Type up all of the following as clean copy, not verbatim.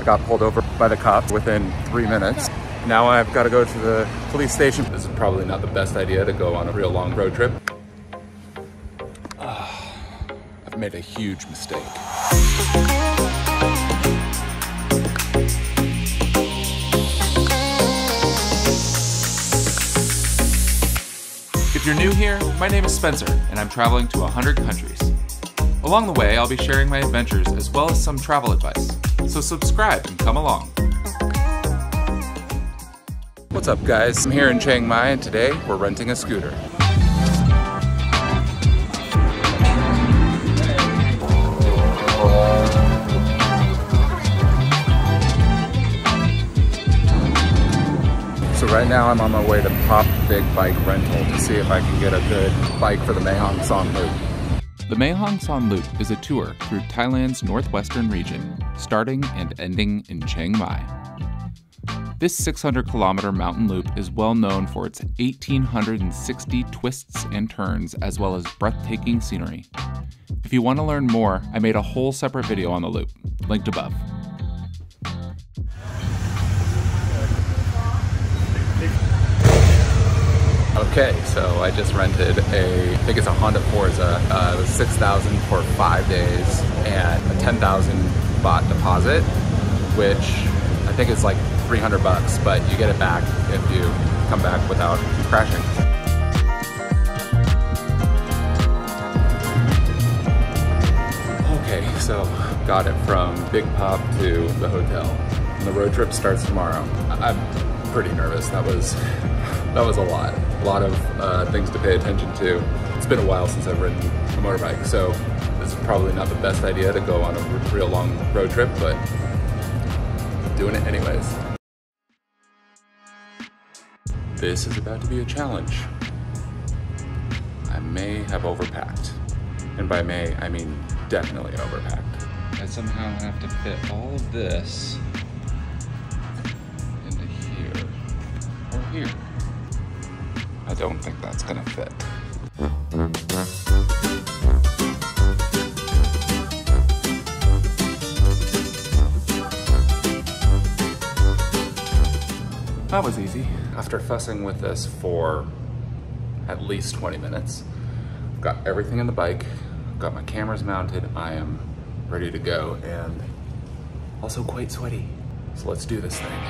got pulled over by the cops within 3 minutes. Now I've got to go to the police station. This is probably not the best idea to go on a real long road trip. I've made a huge mistake. If you're new here, my name is Spencer, and I'm traveling to 100 countries. Along the way, I'll be sharing my adventures as well as some travel advice. So subscribe and come along. What's up, guys? I'm here in Chiang Mai, and today we're renting a scooter. So right now I'm on my way to Pop Big Bike Rental to see if I can get a good bike for the Mae Hong Son loop. The Mae Hong Son Loop is a tour through Thailand's northwestern region, starting and ending in Chiang Mai. This 600-kilometer mountain loop is well known for its 1,860 twists and turns, as well as breathtaking scenery. If you want to learn more, I made a whole separate video on the loop, linked above. Okay, so I just rented I think it's a Honda Forza. It was 6,000 for 5 days and a 10,000 baht deposit, which I think is like 300 bucks, but you get it back if you come back without crashing. Okay, so got it from Big Pop to the hotel. And the road trip starts tomorrow. I'm pretty nervous. That was a lot. A lot of things to pay attention to. It's been a while since I've ridden a motorbike, so this is probably not the best idea to go on a real long road trip, but I'm doing it anyways. This is about to be a challenge. I may have overpacked. And by may, I mean definitely overpacked. I somehow have to fit all of this into here or here. I don't think that's gonna fit. That was easy. After fussing with this for at least 20 minutes, I've got everything in the bike, I've got my cameras mounted, I am ready to go, and also quite sweaty. So let's do this thing.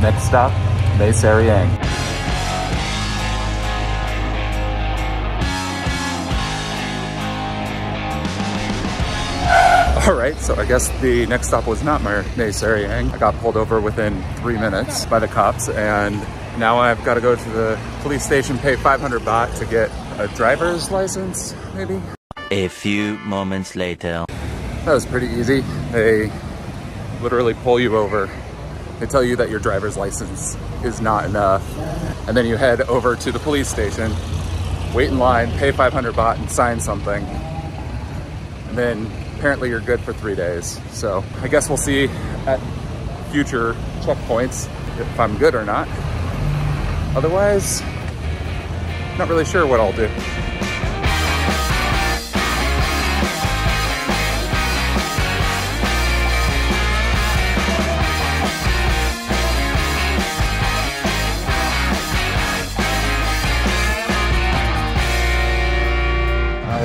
Next stop, Mae Hong Son. All right, so I guess the next stop was not Mae Hong Son. I got pulled over within 3 minutes by the cops, and now I've got to go to the police station, pay 500 baht to get a driver's license, maybe? A few moments later. That was pretty easy. They literally pull you over. They tell you that your driver's license is not enough. And then you head over to the police station, wait in line, pay 500 baht and sign something. And then apparently you're good for 3 days. So I guess we'll see at future checkpoints if I'm good or not. Otherwise, not really sure what I'll do.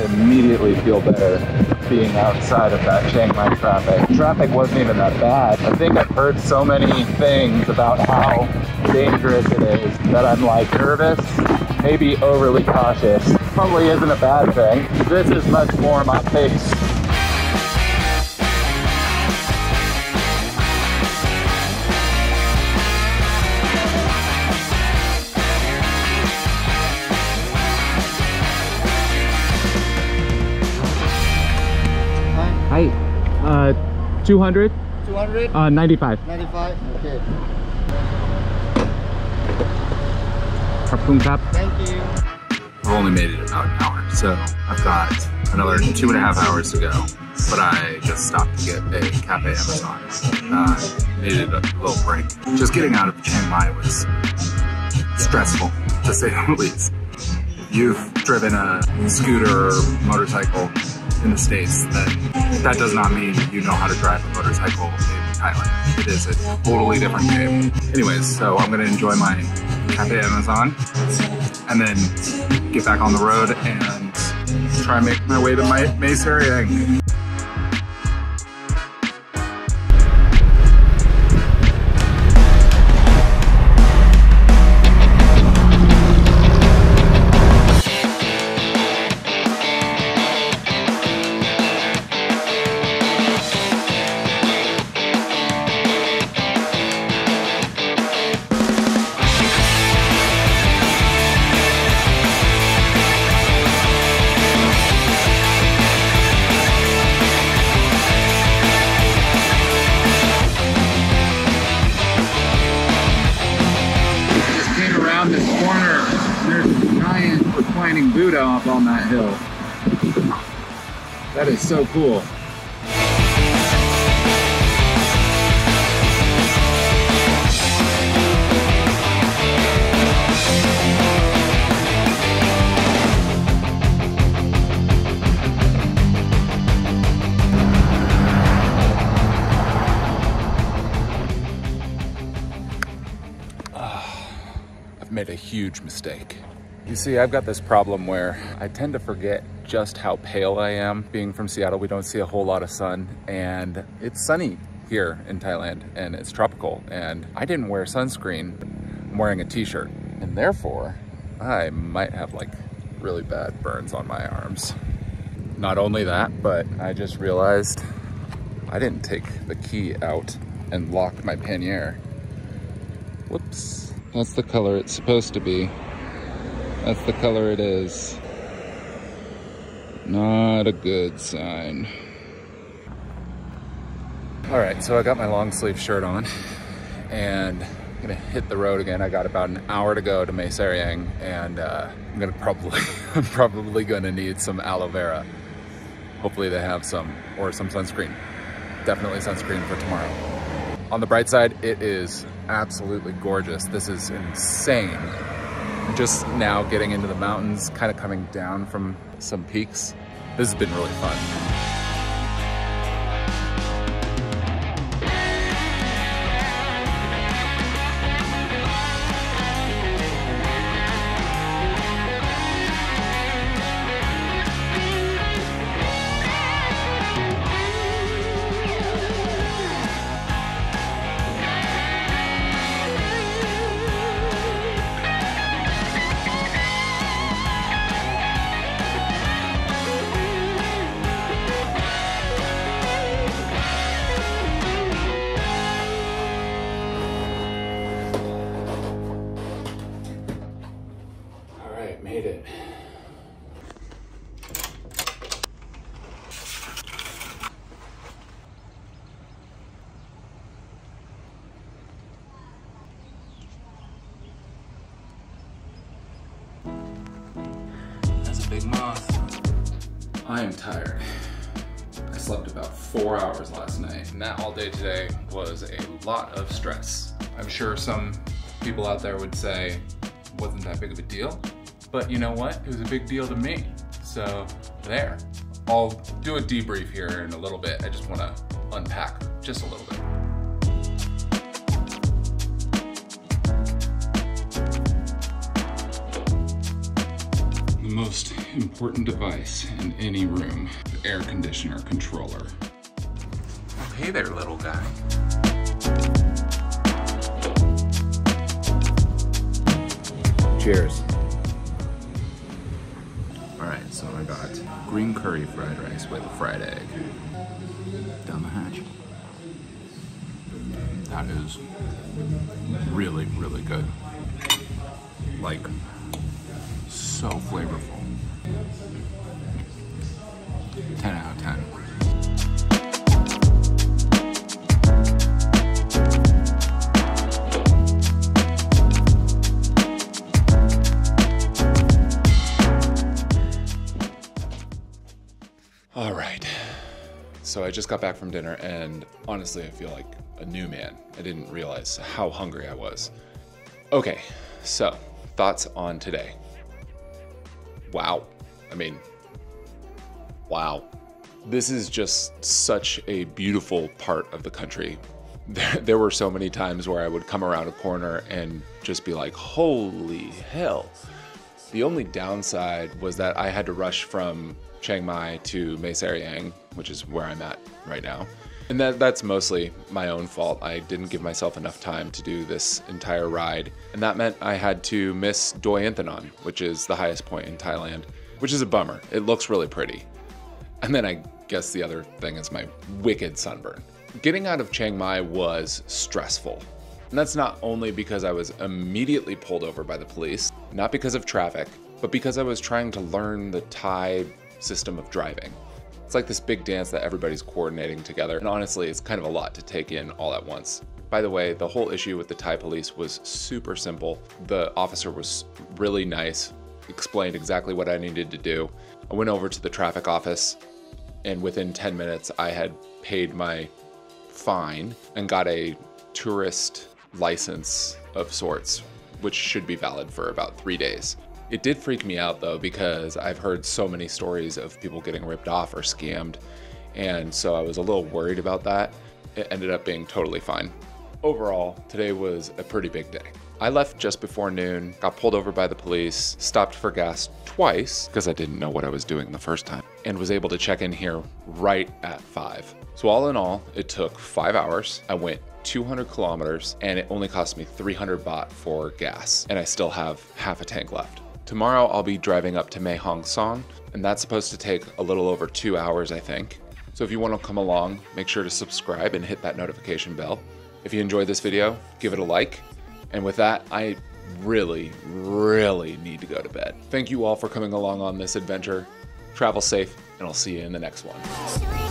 Immediately feel better being outside of that Chiang Mai traffic. Traffic wasn't even that bad. I think I've heard so many things about how dangerous it is that I'm like nervous, maybe overly cautious. Probably isn't a bad thing. This is much more my pace. Hi, 200? 200? 95. 95, okay. Thank you. I've only made it about an hour, so I've got another 2.5 hours to go. But I just stopped to get a cafe Amazon. Needed a little break. Just getting out of Chiang Mai was stressful, to say the least. If you've driven a scooter or motorcycle in the States, then that does not mean you know how to drive a motorcycle in Thailand. It is a totally different game. Anyways, so I'm gonna enjoy my Cafe Amazon and then get back on the road and try and make my way to Mae Hong. Reclining Buddha up on that hill. That is so cool. I've made a huge mistake. You see, I've got this problem where I tend to forget just how pale I am. Being from Seattle, we don't see a whole lot of sun, and it's sunny here in Thailand, and it's tropical, and I didn't wear sunscreen. I'm wearing a t-shirt, and therefore, I might have like really bad burns on my arms. Not only that, but I just realized I didn't take the key out and lock my pannier. Whoops. That's the color it's supposed to be. That's the color it is. Not a good sign. All right, so I got my long sleeve shirt on and I'm gonna hit the road again. I got about an hour to go to Mae Hong, and I'm probably gonna need some aloe vera. Hopefully they have some, or some sunscreen. Definitely sunscreen for tomorrow. On the bright side, it is absolutely gorgeous. This is insane. Just now getting into the mountains, kind of coming down from some peaks. This has been really fun. Made it. That's a big moth. I am tired. I slept about 4 hours last night, and that all day today was a lot of stress. I'm sure some people out there would say, wasn't that big of a deal? But you know what? It was a big deal to me. So there. I'll do a debrief here in a little bit. I just want to unpack just a little bit. The most important device in any room, the air conditioner controller. Oh, hey there, little guy. Cheers. Alright, so I got green curry fried rice with a fried egg. Down the hatch. That is really, really good. Like, so flavorful. 10 out of 10. All right, so I just got back from dinner and honestly, I feel like a new man. I didn't realize how hungry I was. Okay, so thoughts on today. Wow. I mean, wow. This is just such a beautiful part of the country. There were so many times where I would come around a corner and just be like, holy hell. The only downside was that I had to rush from Chiang Mai to Mae Hong, which is where I'm at right now. And that's mostly my own fault. I didn't give myself enough time to do this entire ride. And that meant I had to miss Doi Inthanon, which is the highest point in Thailand, which is a bummer. It looks really pretty. And then I guess the other thing is my wicked sunburn. Getting out of Chiang Mai was stressful. And that's not only because I was immediately pulled over by the police, not because of traffic, but because I was trying to learn the Thai system of driving. It's like this big dance that everybody's coordinating together, and honestly, it's kind of a lot to take in all at once. By the way, the whole issue with the Thai police was super simple. The officer was really nice, explained exactly what I needed to do. I went over to the traffic office, and within 10 minutes, I had paid my fine and got a tourist license of sorts, which should be valid for about 3 days. It did freak me out though, because I've heard so many stories of people getting ripped off or scammed, and so I was a little worried about that. It ended up being totally fine. Overall, today was a pretty big day. I left just before noon, got pulled over by the police, stopped for gas twice because I didn't know what I was doing the first time, and was able to check in here right at 5. So all in all, it took 5 hours. I went 200 kilometers and it only cost me 300 baht for gas, and I still have half a tank left. Tomorrow I'll be driving up to Mae Hong Son, and that's supposed to take a little over 2 hours, I think. So if you want to come along, make sure to subscribe and hit that notification bell. If you enjoyed this video, give it a like. And with that, I really need to go to bed. Thank you all for coming along on this adventure. Travel safe, and I'll see you in the next one.